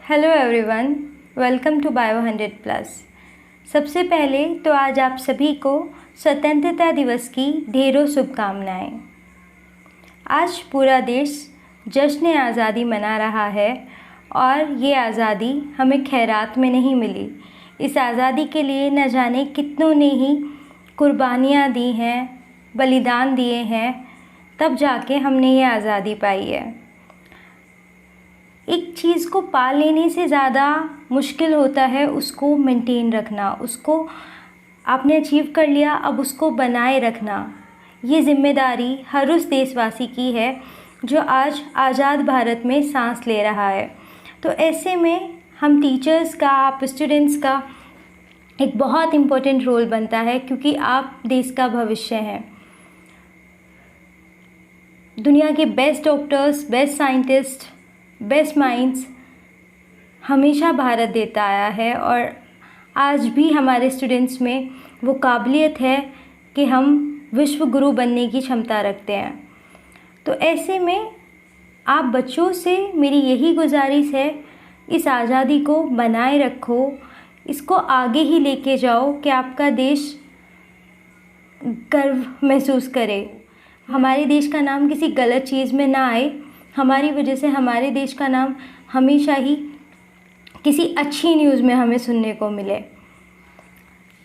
Hello everyone, welcome to bio 100+। सबसे पहले तो आज आप सभी को स्वतंत्रता दिवस की ढेरों शुभकामनाएं। आज पूरा देश जश्न आज़ादी मना रहा है और ये आज़ादी हमें खैरात में नहीं मिली। इस आज़ादी के लिए न जाने कितनों ने ही कुर्बानियाँ दी हैं, बलिदान दिए हैं, तब जाके हमने ये आज़ादी पाई है। एक चीज़ को पा लेने से ज़्यादा मुश्किल होता है उसको मेंटेन रखना। उसको आपने अचीव कर लिया, अब उसको बनाए रखना। ये ज़िम्मेदारी हर उस देशवासी की है जो आज आज़ाद भारत में सांस ले रहा है। तो ऐसे में हम टीचर्स का, आप स्टूडेंट्स का एक बहुत इम्पोर्टेंट रोल बनता है, क्योंकि आप देश का भविष्य हैं। दुनिया के best doctors, best scientist, best minds हमेशा भारत देता आया है और आज भी हमारे स्टूडेंट्स में वो काबिलियत है कि हम विश्व गुरु बनने की क्षमता रखते हैं। तो ऐसे में आप बच्चों से मेरी यही गुजारिश है, इस आज़ादी को बनाए रखो, इसको आगे ही लेके जाओ कि आपका देश गर्व महसूस करे। हमारे देश का नाम किसी गलत चीज़ में ना आए, हमारी वजह से हमारे देश का नाम हमेशा ही किसी अच्छी न्यूज़ में हमें सुनने को मिले।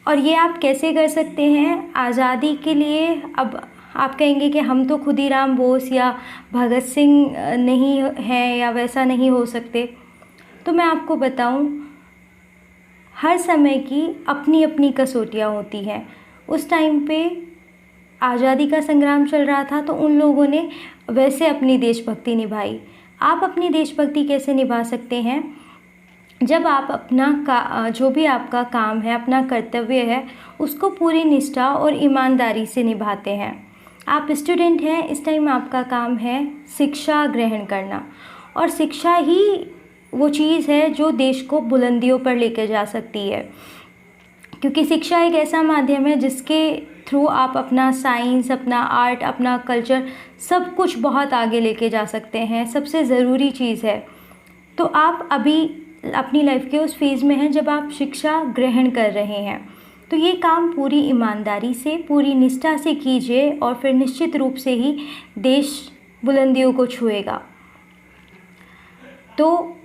और ये आप कैसे कर सकते हैं आज़ादी के लिए? अब आप कहेंगे कि हम तो खुदीराम बोस या भगत सिंह नहीं हैं या वैसा नहीं हो सकते। तो मैं आपको बताऊं, हर समय की अपनी अपनी कसौटियाँ होती हैं। उस टाइम पे आज़ादी का संग्राम चल रहा था तो उन लोगों ने वैसे अपनी देशभक्ति निभाई। आप अपनी देशभक्ति कैसे निभा सकते हैं? जब आप अपना जो भी आपका काम है, अपना कर्तव्य है, उसको पूरी निष्ठा और ईमानदारी से निभाते हैं। आप स्टूडेंट हैं, इस टाइम आपका काम है शिक्षा ग्रहण करना, और शिक्षा ही वो चीज़ है जो देश को बुलंदियों पर लेकर जा सकती है। क्योंकि शिक्षा एक ऐसा माध्यम है जिसके थ्रू आप अपना साइंस, अपना आर्ट, अपना कल्चर सब कुछ बहुत आगे लेके जा सकते हैं। सबसे ज़रूरी चीज़ है। तो आप अभी अपनी लाइफ के उस फेज़ में हैं जब आप शिक्षा ग्रहण कर रहे हैं, तो ये काम पूरी ईमानदारी से, पूरी निष्ठा से कीजिए और फिर निश्चित रूप से ही देश बुलंदियों को छुएगा। तो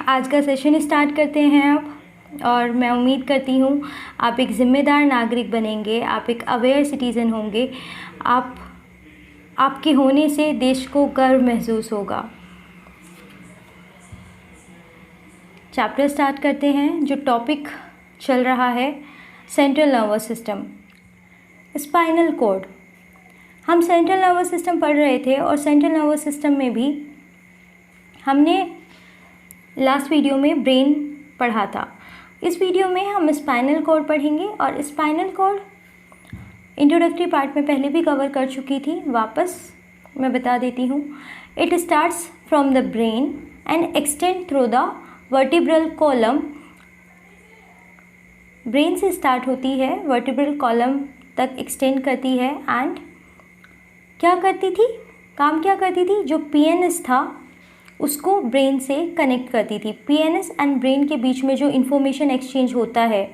आज का सेशन स्टार्ट करते हैं आप, और मैं उम्मीद करती हूँ आप एक ज़िम्मेदार नागरिक बनेंगे, आप एक अवेयर सिटीज़न होंगे। आपके होने से देश को गर्व महसूस होगा। चैप्टर स्टार्ट करते हैं। जो टॉपिक चल रहा है, central nervous system, spinal cord. हम सेंट्रल नर्वस सिस्टम पढ़ रहे थे और सेंट्रल नर्वस सिस्टम में भी हमने लास्ट वीडियो में ब्रेन पढ़ा था। इस वीडियो में हम स्पाइनल कॉर्ड पढ़ेंगे, और स्पाइनल कॉर्ड इंट्रोडक्टरी पार्ट में पहले भी कवर कर चुकी थी। वापस मैं बता देती हूँ। It starts from the brain and extend through the vertebral column. Brain से स्टार्ट होती है, वर्टिब्रल कॉलम तक एक्सटेंड करती है, एंड क्या करती थी, काम क्या करती थी? जो पीएनएस था उसको ब्रेन से कनेक्ट करती थी। पीएनएस एंड ब्रेन के बीच में जो इन्फॉर्मेशन एक्सचेंज होता है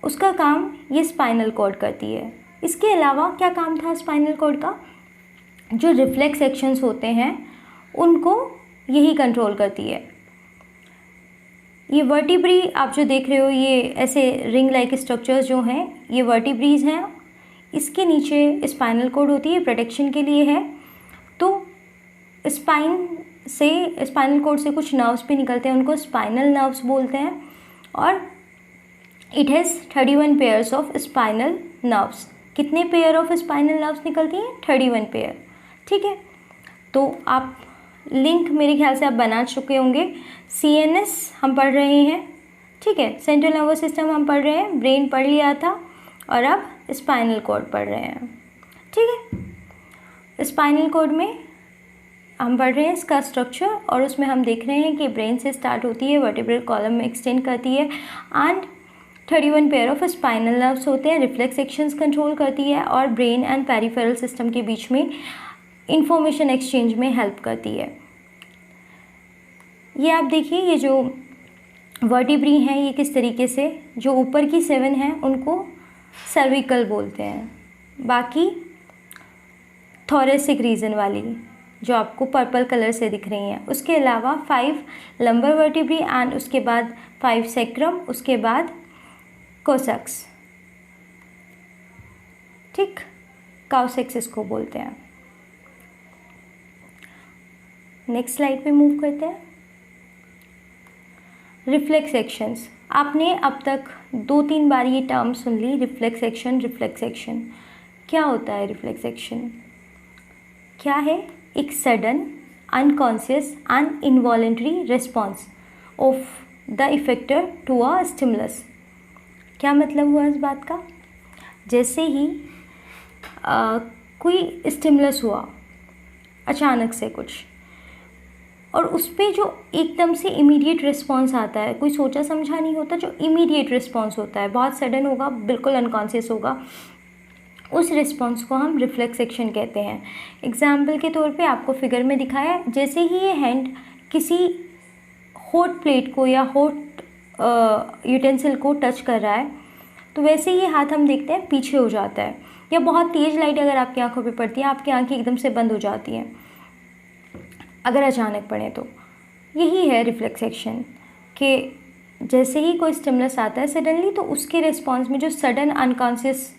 उसका काम ये स्पाइनल कॉर्ड करती है। इसके अलावा क्या काम था स्पाइनल कॉर्ड का? जो रिफ्लेक्स एक्शंस होते हैं उनको यही कंट्रोल करती है। ये वर्टिब्री आप जो देख रहे हो, ये ऐसे रिंग लाइक स्ट्रक्चर्स जो हैं, ये वर्टिब्रीज हैं। इसके नीचे स्पाइनल कॉर्ड होती है, प्रोटेक्शन के लिए है। तो स्पाइनल कॉर्ड से कुछ नर्व्स भी निकलते हैं, उनको स्पाइनल नर्व्स बोलते हैं। और it has 31 pairs of spinal nerves. कितने पेयर ऑफ स्पाइनल नर्व्स निकलती हैं? 31 पेयर। ठीक है, तो आप लिंक मेरे ख्याल से आप बना चुके होंगे। सीएनएस हम पढ़ रहे हैं, ठीक है, सेंट्रल नर्वस सिस्टम हम पढ़ रहे हैं, ब्रेन पढ़ लिया था, और अब स्पाइनल कॉर्ड पढ़ रहे हैं। ठीक है, स्पाइनल कॉर्ड में हम पढ़ रहे हैं इसका स्ट्रक्चर, और उसमें हम देख रहे हैं कि ब्रेन से स्टार्ट होती है, वर्टिब्रल कॉलम में एक्सटेंड करती है, and 31 pair of spinal nerves होते हैं, रिफ्लेक्स एक्शंस कंट्रोल करती है, और ब्रेन एंड पेरिफेरल सिस्टम के बीच में इंफॉर्मेशन एक्सचेंज में हेल्प करती है। ये आप देखिए, ये जो वर्टिब्री हैं ये किस तरीके से, जो ऊपर की 7 हैं उनको सर्विकल बोलते हैं, बाकी थोरेसिक रीजन वाली जो आपको पर्पल कलर से दिख रही हैं, उसके अलावा 5 लंबर वर्टिब्री एंड उसके बाद 5 सेक्रम, उसके बाद कोसेक्स, ठीक, काउसेक्स इसको बोलते हैं। नेक्स्ट स्लाइड पे मूव करते हैं। रिफ्लेक्स एक्शंस, आपने अब तक 2-3 बार ये टर्म सुन ली, रिफ्लेक्स एक्शन, रिफ्लेक्स एक्शन। क्या होता है रिफ्लेक्स एक्शन? क्या है? एक sudden, unconscious and involuntary response of the effector to a stimulus. क्या मतलब हुआ इस बात का? जैसे ही कोई स्टिमुलस हुआ अचानक से कुछ, और उस पर जो एकदम से इमीडिएट रिस्पॉन्स आता है, कोई सोचा समझा नहीं होता, जो इमीडिएट रिस्पॉन्स होता है, बहुत सडन होगा, बिल्कुल अनकॉन्शियस होगा, उस रिस्पॉन्स को हम रिफ्लेक्स एक्शन कहते हैं। एग्जाम्पल के तौर पे आपको फिगर में दिखाया है, जैसे ही ये हैंड किसी हॉट प्लेट को या हॉट यूटेंसिल को टच कर रहा है, तो वैसे ही हाथ हम देखते हैं पीछे हो जाता है, या बहुत तेज़ लाइट अगर आपकी आंखों पे पड़ती है, आपकी आंखें एकदम से बंद हो जाती हैं अगर अचानक पड़े तो। यही है रिफ्लेक्स एक्शन, कि जैसे ही कोई स्टिमुलस आता है सडनली, तो उसके रिस्पॉन्स में जो सडन अनकॉन्शियस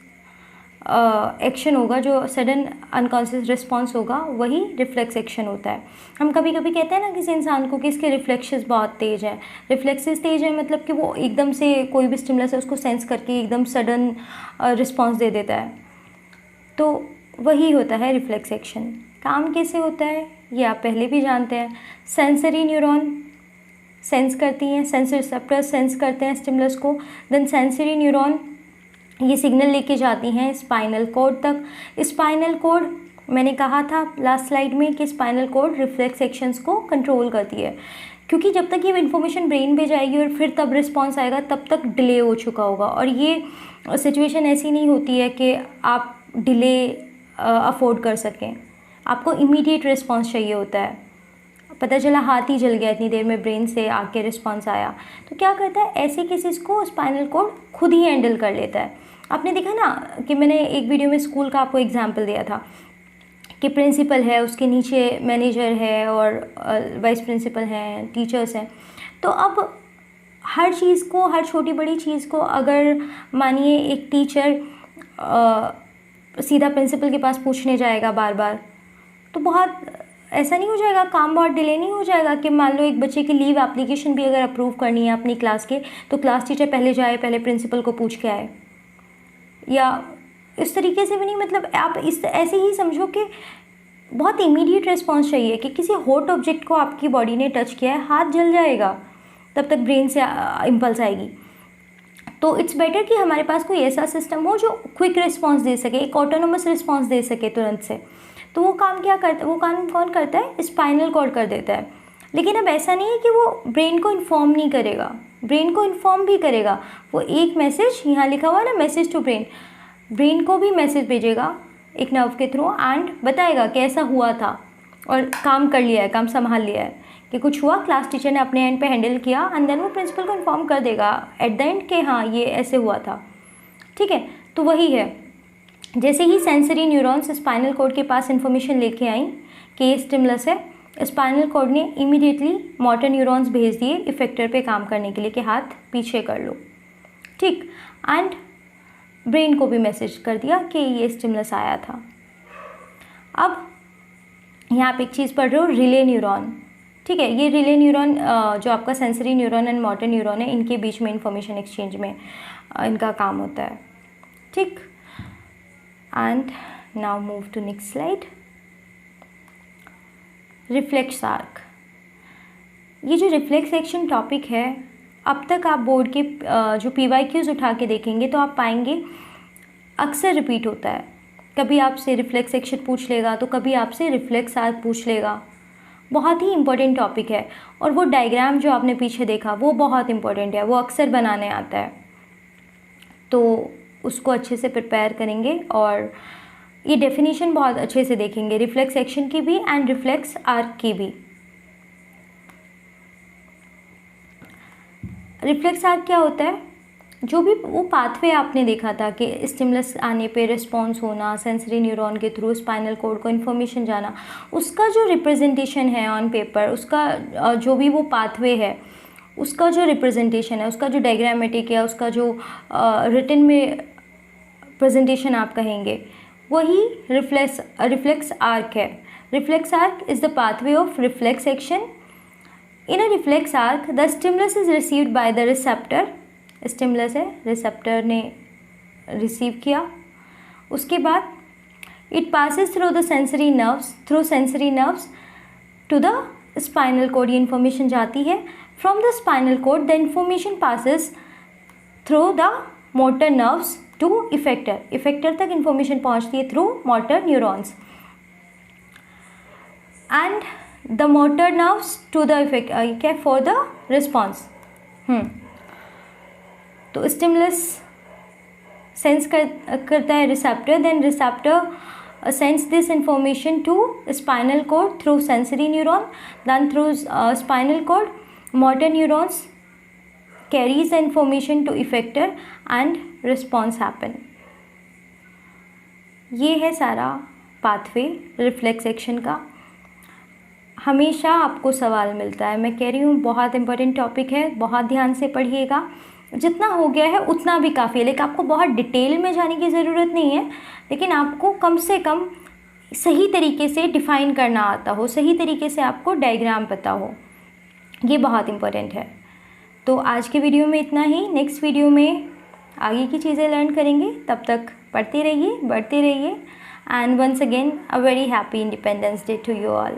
एक्शन होगा, जो सडन अनकॉन्शियस रिस्पॉन्स होगा, वही रिफ्लेक्स एक्शन होता है। हम कभी कभी कहते हैं ना किसी इंसान को कि इसके रिफ्लेक्सेस बहुत तेज़ हैं। रिफ्लेक्सेस तेज़ है मतलब कि वो एकदम से कोई भी स्टिमुलस है उसको सेंस करके एकदम सडन रिस्पॉन्स दे देता है, तो वही होता है रिफ्लेक्स एक्शन। काम कैसे होता है ये आप पहले भी जानते हैं। सेंसरी न्यूरॉन सेंस करती हैं, सेंसर रिसेप्टर्स सेंस करते हैं स्टिमुलस को, देन सेंसरी न्यूरॉन ये सिग्नल लेके जाती हैं स्पाइनल कॉर्ड तक। स्पाइनल कॉर्ड, मैंने कहा था लास्ट स्लाइड में कि स्पाइनल कॉर्ड रिफ्लेक्स एक्शंस को कंट्रोल करती है, क्योंकि जब तक ये इन्फॉर्मेशन ब्रेन पे जाएगी और फिर तब रिस्पॉन्स आएगा, तब तक डिले हो चुका होगा। और ये सिचुएशन ऐसी नहीं होती है कि आप डिले अफोर्ड कर सकें, आपको इमीडिएट रिस्पॉन्स चाहिए होता है। पता चला हाथ ही जल गया इतनी देर में, ब्रेन से आके रिस्पॉन्स आया, तो क्या करता है, ऐसे केसेस को स्पाइनल कॉर्ड खुद ही हैंडल कर लेता है। आपने देखा ना कि मैंने एक वीडियो में स्कूल का आपको एग्जांपल दिया था कि प्रिंसिपल है, उसके नीचे मैनेजर है और वाइस प्रिंसिपल हैं, टीचर्स हैं। तो अब हर चीज़ को, हर छोटी बड़ी चीज़ को अगर मानिए एक टीचर सीधा प्रिंसिपल के पास पूछने जाएगा बार बार, तो बहुत ऐसा नहीं हो जाएगा, काम बहुत डिले नहीं हो जाएगा कि मान लो एक बच्चे की लीव एप्लीकेशन भी अगर अप्रूव करनी है अपनी क्लास के, तो क्लास टीचर पहले जाए, पहले प्रिंसिपल को पूछ के आए, या इस तरीके से भी नहीं। मतलब आप इस ऐसे ही समझो कि बहुत इमीडिएट रिस्पॉन्स चाहिए कि किसी हॉट ऑब्जेक्ट को आपकी बॉडी ने टच किया है, हाथ जल जाएगा, तब तक ब्रेन से इम्पल्स आएगी। तो इट्स बेटर कि हमारे पास कोई ऐसा सिस्टम हो जो क्विक रिस्पॉन्स दे सके, एक ऑटोनोमस रिस्पॉन्स दे सके तुरंत से। तो वो काम क्या करता है, वो काम कौन करता है, स्पाइनल कॉर्ड कर देता है। लेकिन अब ऐसा नहीं है कि वो ब्रेन को इन्फॉर्म नहीं करेगा, ब्रेन को इन्फॉर्म भी करेगा। वो एक मैसेज, यहाँ लिखा हुआ है ना मैसेज टू ब्रेन, ब्रेन को भी मैसेज भेजेगा एक नर्व के थ्रू एंड बताएगा कि ऐसा हुआ था और काम कर लिया है, काम संभाल लिया है, कि कुछ हुआ, क्लास टीचर ने अपने एंड पे हैंडल किया, एंड देन वो प्रिंसिपल को इन्फॉर्म कर देगा एट द एंड कि हाँ ये ऐसे हुआ था। ठीक है, तो वही है, जैसे ही सेंसरी न्यूरॉन्स स्पाइनल कॉर्ड के पास इंफॉर्मेशन लेके आई कि ये स्टिमुलस है, स्पाइनल कॉर्ड ने इमीडिएटली मोटर न्यूरॉन्स भेज दिए इफेक्टर पे काम करने के लिए कि हाथ पीछे कर लो। ठीक, एंड ब्रेन को भी मैसेज कर दिया कि ये स्टिमुलस आया था। अब यहाँ पे एक चीज़ पढ़ रहे हो, रिले न्यूरॉन। ठीक है, ये रिले न्यूरॉन जो आपका sensory neuron and motor neuron है, इनके बीच में इंफॉर्मेशन एक्सचेंज में इनका काम होता है। ठीक, and now move to next slide. Reflex arc, ये जो रिफ्लेक्स एक्शन टॉपिक है, अब तक आप बोर्ड के जो PYQs उठा के देखेंगे तो आप पाएंगे अक्सर रिपीट होता है। कभी आपसे रिफ्लेक्स एक्शन पूछ लेगा, तो कभी आपसे रिफ्लेक्स आर्क पूछ लेगा। बहुत ही इम्पोर्टेंट टॉपिक है, और वो डायग्राम जो आपने पीछे देखा वो बहुत इम्पोर्टेंट है, वो अक्सर बनाने आता है, तो उसको अच्छे से प्रिपेयर करेंगे और ये डेफिनेशन बहुत अच्छे से देखेंगे, रिफ्लेक्स एक्शन की भी एंड रिफ्लेक्स आर्क की भी। रिफ्लेक्स आर्क क्या होता है? जो भी वो पाथवे आपने देखा था कि स्टिमुलस आने पे रिस्पॉन्स होना, सेंसरी न्यूरॉन के थ्रू स्पाइनल कोड को इन्फॉर्मेशन जाना, उसका जो रिप्रेजेंटेशन है ऑन पेपर, उसका जो भी वो पाथवे है, उसका जो रिप्रेजेंटेशन है, उसका जो डायग्रामेटिक है, उसका जो रिटन में प्रेजेंटेशन आप कहेंगे, वही रिफ्लेक्स आर्क है. Reflex arc is the pathway of reflex action. In a reflex arc the stimulus is received by the receptor. Stimulus है, रिसेप्टर ने रिसीव किया. उसके बाद it passes through the sensory nerves to the spinal cord. ये information जाती है. From the spinal cord the information passes through the motor nerves to effector. Effector तक information पहुंचती है through motor neurons and the motor nerves to the effect क्या for the response. तो stimulus sense करता है receptor, then receptor sense this information to spinal cord through sensory neuron, then through spinal cord motor neurons carries the information to effector and response happen. ये है सारा pathway reflex action का. हमेशा आपको सवाल मिलता है, मैं कह रही हूँ बहुत इंपॉर्टेंट टॉपिक है, बहुत ध्यान से पढ़िएगा. जितना हो गया है उतना भी काफ़ी है, लेकिन आपको बहुत डिटेल में जाने की ज़रूरत नहीं है, लेकिन आपको कम से कम सही तरीके से डिफ़ाइन करना आता हो, सही तरीके से आपको डायग्राम पता हो, ये बहुत इम्पोर्टेंट है. तो आज के वीडियो में इतना ही. नेक्स्ट वीडियो में आगे की चीज़ें लर्न करेंगे. तब तक पढ़ते रहिए, बढ़ते रहिए. And once again a very happy Independence Day to you all.